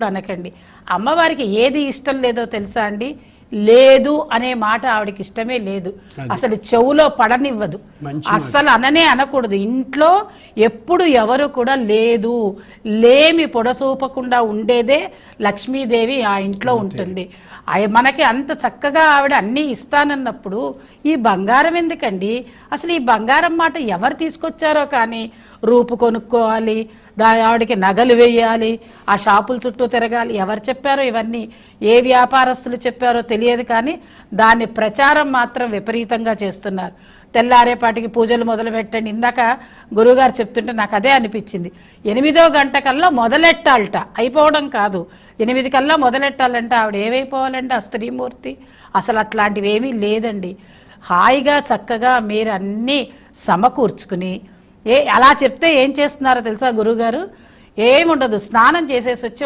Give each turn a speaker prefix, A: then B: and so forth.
A: అనకండి. అమ్మవారికి ఏది ఇష్టం లేదో తెలుసా అండి? లేదు అనే మాట ఆవిడకి ఇష్టమే లేదు. అసలు చెవులో పడనివ్వదు. అస్సలు అననే అనకూడదు. ఇంట్లో ఎప్పుడు ఎవరు కూడా లేదు లేమి పొడసూపకుండా ఉండేదే లక్ష్మీదేవి ఆ ఇంట్లో ఉంటుంది. మనకి అంత చక్కగా ఆవిడ అన్నీ ఇస్తానన్నప్పుడు ఈ బంగారం ఎందుకండి? అసలు ఈ బంగారం మాట ఎవరు తీసుకొచ్చారో కానీ రూపు కొనుక్కోవాలి, ఆవిడకి నగలు వేయాలి, ఆ షాపుల చుట్టూ తిరగాలి, ఎవరు చెప్పారో ఇవన్నీ, ఏ వ్యాపారస్తులు చెప్పారో తెలియదు కానీ దాన్ని ప్రచారం మాత్రం విపరీతంగా చేస్తున్నారు. తెల్లారేపాటికి పూజలు మొదలు పెట్టండి. ఇందాక గురువుగారు చెప్తుంటే నాకు అదే అనిపించింది. 8వ గంట కల్లా మొదలెట్టాలట, అయిపోవడం కాదు. 8 కల్లా మొదలెట్టాలంటే ఆవిడ ఏమైపోవాలంటే ఆ స్త్రీమూర్తి. అసలు అట్లాంటివి ఏమీ లేదండి. హాయిగా చక్కగా మీరు అన్నీ సమకూర్చుకుని అలా చెప్తే ఏం చేస్తున్నారో తెలుసా గురువుగారు? ఏముండదు, స్నానం చేసేసి వచ్చి